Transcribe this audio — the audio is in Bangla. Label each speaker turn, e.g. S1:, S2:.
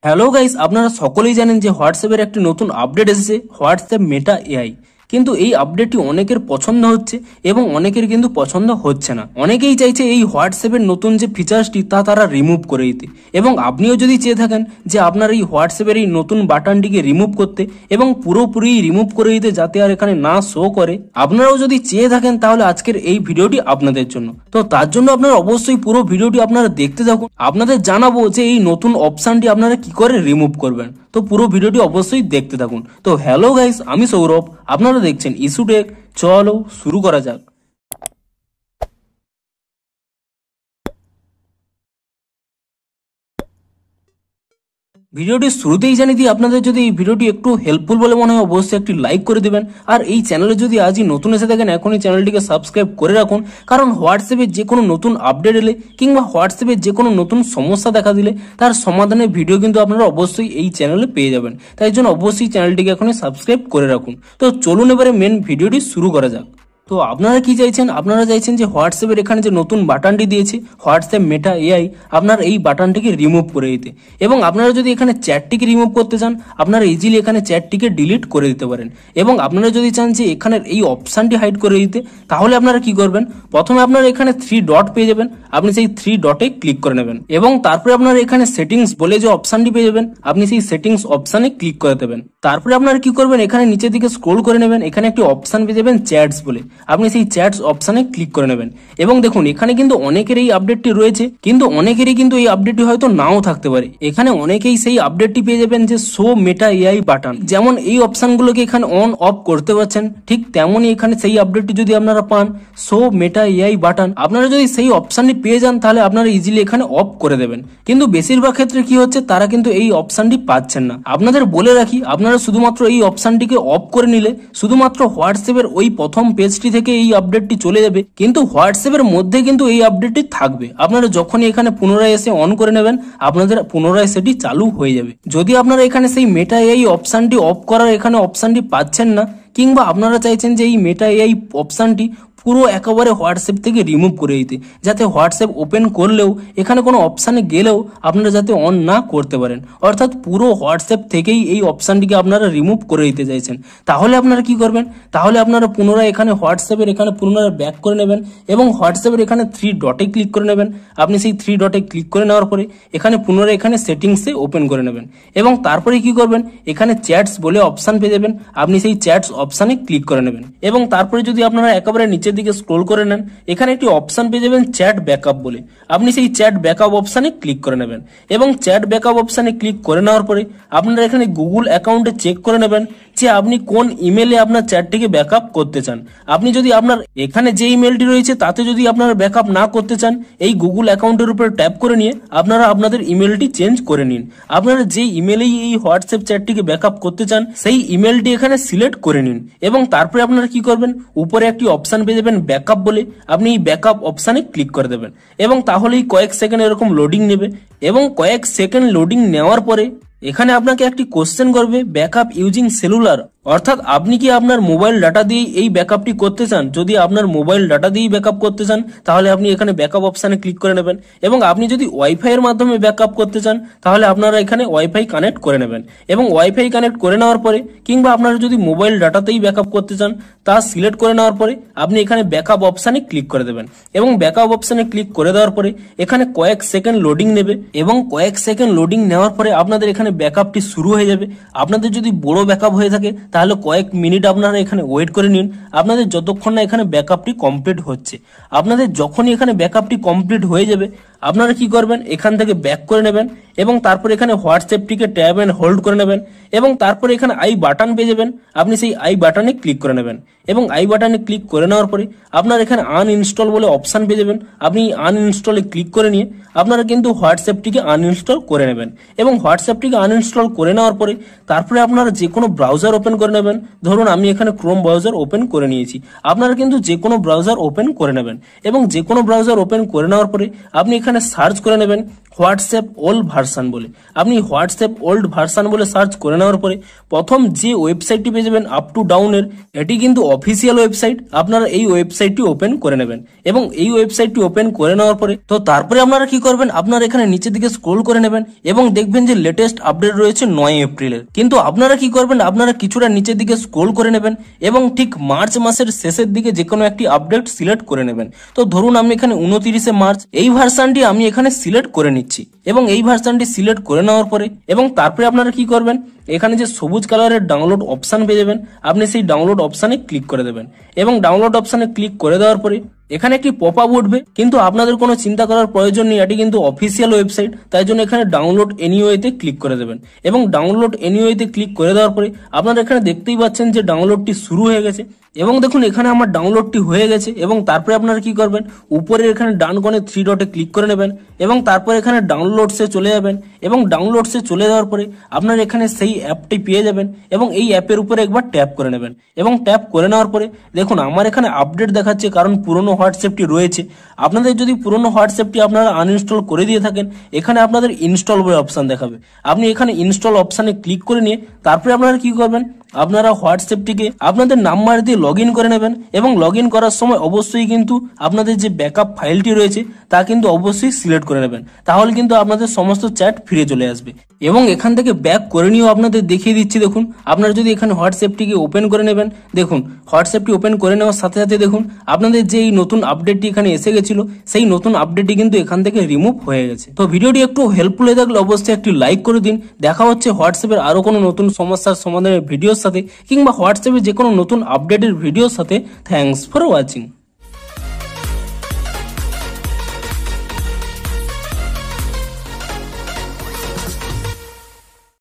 S1: হ্যালো গাইস, আপনারা সকলেই জানেন যে হোয়াটসঅ্যাপের একটি নতুন আপডেট এসেছে, হোয়াটসঅ্যাপ মেটা এআই। কিন্তু এই আপডেটটি অনেকের পছন্দ হচ্ছে এবং অনেকের কিন্তু পছন্দ হচ্ছে না। অনেকেই চাইছে এই হোয়াটসঅ্যাপের নতুন যে ফিচার্সটি তা তারা রিমুভ করে দিতে, এবং আপনিও যদি চেয়ে থাকেন যে আপনার এই হোয়াটসঅ্যাপের এই নতুন বাটনটিকে রিমুভ করতে এবং পুরোপুরি রিমুভ করে দিতে যাতে আর এখানে না শো করে, আপনারাও যদি চেয়ে থাকেন তাহলে আজকের এই ভিডিওটি আপনাদের জন্য। তো তার জন্য আপনারা অবশ্যই পুরো ভিডিওটি আপনারা দেখতে থাকুন। আপনাদের জানাবো যে এই নতুন অপশনটি আপনারা কি করে রিমুভ করবেন। তো পুরো ভিডিওটি অবশ্যই দেখতে থাকুন। তো হ্যালো গাইস, আমি সৌরভ, আপনারা দেখছেন ইস্যু টেক। চলো শুরু করা যাক। ভিডিওটি শুরুতেই জানিয়ে দিই, আপনাদের যদি এই ভিডিওটি একটু হেল্পফুল বলে মনে হয় অবশ্যই একটি লাইক করে দিবেন। আর এই চ্যানেলে যদি আজই নতুন এসে থাকেন এখনই চ্যানেলটিকে সাবস্ক্রাইব করে রাখুন, কারণ হোয়াটসঅ্যাপে যে কোনো নতুন আপডেট এলে কিংবা হোয়াটসঅ্যাপে যে কোনো নতুন সমস্যা দেখা দিলে তার সমাধানের ভিডিও কিন্তু আপনারা অবশ্যই এই চ্যানেলে পেয়ে যাবেন। তাই জন্য অবশ্যই চ্যানেলটিকে এখনই সাবস্ক্রাইব করে রাখুন। তো চলুন এবারে মেন ভিডিওটি শুরু করা যাক। তো আপনারা কি চাইছেন? আপনারা চাইছেন যে হোয়াটসঅ্যাপের এখানে যে নতুন বাটনটি দিয়েছে হোয়াটসঅ্যাপ মেটা এআই, আপনার এই বাটনটিকে রিমুভ করে দিতে। এবং আপনারা যদি এখানে চ্যাটটিকে রিমুভ করতে চান, আপনারা ইজিলি এখানে চ্যাটটিকে ডিলিট করে দিতে পারেন। এবং আপনারা যদি চান যে এখানের এই অপশানটি হাইড করে দিতে, তাহলে আপনারা কি করবেন? প্রথমে আপনারা এখানে 3 ডট পেয়ে যাবেন, আপনি সেই 3 ডটে ক্লিক করে নেবেন এবং তারপরে আপনারা এখানে সেটিংস বলে যে অপশানটি পেয়ে যাবেন, আপনি সেই সেটিংস অপশানে ক্লিক করে দেবেন। তারপরে আপনারা কি করবেন? এখানে নিচের দিকে স্ক্রোল করে নেবেন, এখানে একটি অপশান পেয়ে যাবেন চ্যাটস বলে, আপনি সেই চ্যাটস অপশানে ক্লিক করে নেবেন। এবং দেখুন এখানে কিন্তু অনেকের এই আপডেটটি রয়েছে, কিন্তু অনেকেরই কিন্তু এই আপডেটটি হয়তো নাও থাকতে পারে। এখানে অনেকেই সেই আপডেটটি পেয়ে যাবেন যে শো মেটা এআই বাটন, যেমন এই অপশানগুলোকে এখানে অন অফ করতে পারছেন, ঠিক তেমনই এখানে সেই আপডেটটি যদি আপনারা পান শো মেটা এআই বাটন, আপনারা যদি সেই অপশানটি পেয়ে যান তাহলে আপনারা ইজিলি এখানে অফ করে দেবেন। কিন্তু বেশিরভাগ ক্ষেত্রে কি হচ্ছে, তারা কিন্তু এই অপশানটি পাচ্ছেন না। আপনাদের বলে রাখি, আপনারা শুধুমাত্র এই অপশানটিকে অফ করে নিলে শুধুমাত্র হোয়াটসঅ্যাপের ওই প্রথম পেজটি থেকে এই আপডেটটি চলে যাবে, কিন্তু হোয়াটসঅ্যাপের মধ্যে কিন্তু এই আপডেটটি থাকবে। আপনারা যখনই এখানে পুনরায় এসে অন করে নেবেন, আপনাদের পুনরায় সেটি চালু হয়ে যাবে। যদি আপনারা এখানে সেই মেটা এআই অপশানটি অফ করার এখানে অপশানটি পাচ্ছেন না, কিংবা আপনারা চাইছেন যে এই মেটা এআই অপশানটি পুরো একেবারে হোয়াটসঅ্যাপ থেকে রিমুভ করে দিতে, যাতে হোয়াটসঅ্যাপ ওপেন করলেও এখানে কোনো অপশানে গেলেও আপনারা যাতে অন না করতে পারেন, অর্থাৎ পুরো হোয়াটসঅ্যাপ থেকেই এই অপশানটিকে আপনারা রিমুভ করে দিতে চাইছেন, তাহলে আপনারা কি করবেন? তাহলে আপনারা পুনরায় এখানে হোয়াটসঅ্যাপের এখানে পুনরায় ব্যাক করে নেবেন এবং হোয়াটসঅ্যাপের এখানে 3 ডটে ক্লিক করে নেবেন। আপনি সেই 3 ডটে ক্লিক করে নেওয়ার পরে এখানে পুনরায় এখানে সেটিংসে ওপেন করে নেবেন এবং তারপরে কি করবেন? এখানে চ্যাটস বলে অপশান পেয়ে যাবেন, আপনি সেই চ্যাটস অপশানে ক্লিক করে নেবেন এবং তারপরে যদি আপনারা একেবারে নিচে দিকে স্ক্রল করে নেন, এখানে একটি অপশন পেয়ে যাবেন চ্যাট ব্যাকআপ বলে, আপনি সেই চ্যাট ব্যাকআপ অপশনে ক্লিক করে নেবেন এবং চ্যাট ব্যাকআপ অপশনে ক্লিক করে নেওয়ার পরে আপনারা এখানে গুগল অ্যাকাউন্টে চেক করে নেবেন যে আপনি কোন ইমেলে আপনার চ্যাটটিকে ব্যাকআপ করতে চান। আপনি যদি আপনার এখানে যে ইমেলটি রয়েছে তাতে যদি আপনারা ব্যাকআপ না করতে চান, এই গুগল অ্যাকাউন্টের উপরে ট্যাপ করে নিয়ে আপনারা আপনাদের ইমেলটি চেঞ্জ করে নিন। আপনারা যে ইমেলেই এই হোয়াটসঅ্যাপ চ্যাটটিকে ব্যাকআপ করতে চান সেই ইমেলটি এখানে সিলেক্ট করে নিন এবং তারপরে আপনারা কি করবেন? উপরে একটি অপশন পেয়ে যাবেন ব্যাকআপ বলে, আপনি এই ব্যাকআপ অপশানে ক্লিক করে দেবেন এবং তাহলেই কয়েক সেকেন্ড এরকম লোডিং নেবে এবং কয়েক সেকেন্ড লোডিং নেওয়ার পরে এখানে আপনাকে একটি কোশ্চেন করবে, ব্যাকআপ ইউজিং সেলুলার, অর্থাৎ আপনি কি আপনার মোবাইল ডাটা দিয়ে এই ব্যাকআপটি করতে চান। যদি আপনার মোবাইল ডাটা দিয়েই ব্যাকআপ করতে চান তাহলে আপনি এখানে ব্যাকআপ অপশানে ক্লিক করে নেবেন এবং আপনি যদি ওয়াইফাই এর মাধ্যমে ব্যাকআপ করতে চান তাহলে আপনারা এখানে ওয়াইফাই কানেক্ট করে নেবেন এবং ওয়াইফাই কানেক্ট করে নেওয়ার পরে কিংবা আপনারা যদি মোবাইল ডাটাতেই ব্যাকআপ করতে চান তা সিলেক্ট করে নেওয়ার পরে আপনি এখানে ব্যাকআপ অপশানে ক্লিক করে দেবেন এবং ব্যাকআপ অপশানে ক্লিক করে দেওয়ার পরে এখানে কয়েক সেকেন্ড লোডিং নেবে এবং কয়েক সেকেন্ড লোডিং নেওয়ার পরে আপনাদের এখানে ব্যাকআপটি শুরু হয়ে যাবে। আপনাদের যদি বড় ব্যাকআপ হয়ে থাকে তাহলে কয়েক মিনিট আপনারা এখানে ওয়েট করে নিন, আপনাদের যতক্ষণ না এখানে ব্যাকআপটি কমপ্লিট হচ্ছে। আপনাদের যখনই এখানে ব্যাকআপটি কমপ্লিট হয়ে যাবে আপনারা কি করবেন? এখান থেকে ব্যাক করে নেবেন এবং তারপর এখানে হোয়াটসঅ্যাপটিকে ট্যাব এন্ড হোল্ড করে নেবেন এবং তারপরে এখানে আই বাটন পেয়ে যাবেন, আপনি সেই আই বাটনে ক্লিক করে নেবেন এবং আই বাটনে ক্লিক করে নেওয়ার পরে আপনার এখানে আনইনস্টল বলে অপশান পেয়ে যাবেন, আপনি আনইনস্টলে ক্লিক করে নিয়ে আপনারা কিন্তু হোয়াটসঅ্যাপটিকে আনইনস্টল করে নেবেন এবং হোয়াটসঅ্যাপটিকে আনইনস্টল করে নেওয়ার পরে তারপরে আপনারা যে কোনো ব্রাউজার ওপেন করে নেবেন। ধরুন আমি এখানে ক্রোম ব্রাউজার ওপেন করে নিয়েছি, আপনারা কিন্তু যে কোনো ব্রাউজার ওপেন করে নেবেন এবং যে কোনো ব্রাউজার ওপেন করে নেওয়ার পরে আপনি এখানে এখানে সার্চ করে নেবেন হোয়াটসঅ্যাপ ওল্ড ভার্সন বলে। আপনি হোয়াটসঅ্যাপ ওল্ড ভার্সন বলে সার্চ করে নেওয়ার পরে প্রথম যে ওয়েবসাইটটি পেয়ে যাবেন আপ টু ডাউনের, এটি কিন্তু অফিসিয়াল ওয়েবসাইট। আপনারা এই ওয়েবসাইটটি ওপেন করে নেবেন এবং এই ওয়েবসাইটটি ওপেন করে নেওয়ার পরে তো তারপরে আপনারা কি করবেন, আপনারা এখানে নিচের দিকে স্ক্রোল করে নেবেন এবং দেখবেন যে লেটেস্ট আপডেট রয়েছে 9 এপ্রিলের। কিন্তু আপনারা কি করবেন, আপনারা কিছুটা নিচের দিকে স্ক্রোল করে নেবেন এবং ঠিক মার্চ মাসের শেষের দিকে যে কোনো একটি আপডেট সিলেক্ট করে নেবেন। তো ধরুন আমি এখানে 29শে মার্চ এই ভার্সনটি আমি এখানে সিলেক্ট করে নিচ্ছি এবং এই ভার্সনটি সিলেক্ট করে নেওয়ার পরে এবং তারপরে আপনারা কি করবেন, এখানে যে সবুজ কালারের ডাউনলোড অপশন পেয়ে যাবেন, আপনি সেই ডাউনলোড অপশনে ক্লিক করে দেবেন এবং ডাউনলোড অপশনে ক্লিক করে দেওয়ার পরে এখানে একটি পপ আপ উঠবে। কিন্তু আপনাদের কোনো চিন্তা করার প্রয়োজন নেই, এটি কিন্তু অফিসিয়াল ওয়েবসাইট, তাই জন্য এখানে ডাউনলোড এনিওয়েতে ক্লিক করে দেবেন এবং ডাউনলোড এনিওয়েতে ক্লিক করে দেওয়ার পরে আপনারা এখানে দেখতেই পাচ্ছেন যে ডাউনলোডটি শুরু হয়ে গেছে এবং দেখুন এখানে আমার ডাউনলোডটি হয়ে গেছে। এবং তারপরে আপনারা কি করবেন, উপরে এখানে ডান কোণে 3 ডটে ক্লিক করে নেবেন এবং তারপরে এখানে ডাউনলোডসে চলে যাবেন এবং ডাউনলোডসে চলে যাওয়ার পরে আপনারা এখানে সেই অ্যাপটি পেয়ে যাবেন এবং এই অ্যাপের উপরে একবার ট্যাপ করে নেবেন এবং ট্যাপ করে নেওয়ার পরে দেখুন আমার এখানে আপডেট দেখাচ্ছে, কারণ পুরনো হোয়াটসঅ্যাপটি রয়েছে। আপনাদের যদি পুরনো হোয়াটসঅ্যাপটি আপনারা আনইনস্টল করে দিয়ে থাকেন, এখানে আপনাদের ইনস্টল বলে অপশন দেখাবে। আপনি এখানে ইনস্টল অপশনে ক্লিক করে নিয়ে তারপরে আপনারা কি করবেন, আপনারা হোয়াটসঅ্যাপটিকে আপনাদের নাম্বার দিয়ে লগ ইন করে নেবেন এবং লগ ইন করার সময় অবশ্যই কিন্তু আপনাদের যে ব্যাকআপ ফাইলটি রয়েছে তা কিন্তু অবশ্যই সিলেক্ট করে নেবেন, তাহলে কিন্তু আপনাদের সমস্ত চ্যাট ফিরে চলে আসবে। এবং এখান থেকে ব্যাক করে নিয়েও আপনাদের দেখিয়ে দিচ্ছি, দেখুন আপনারা যদি এখানে হোয়াটসঅ্যাপটিকে ওপেন করে নেবেন, দেখুন হোয়াটসঅ্যাপটি ওপেন করে নেওয়ার সাথে সাথে দেখুন আপনাদের যে এই নতুন আপডেটটি এখানে এসে গেছিল, সেই নতুন আপডেটটি কিন্তু এখান থেকে রিমুভ হয়ে গেছে। তো ভিডিওটি একটু হেল্পফুল হয়ে থাকলে অবশ্যই একটি লাইক করে দিন। দেখা হচ্ছে হোয়াটসঅ্যাপের আরো কোনো নতুন সমস্যার সমাধানের ভিডিওর সাথে কিংবা হোয়াটসঅ্যাপে যে কোনো নতুন আপডেটের ভিডিওর সাথে। Thanks for watching.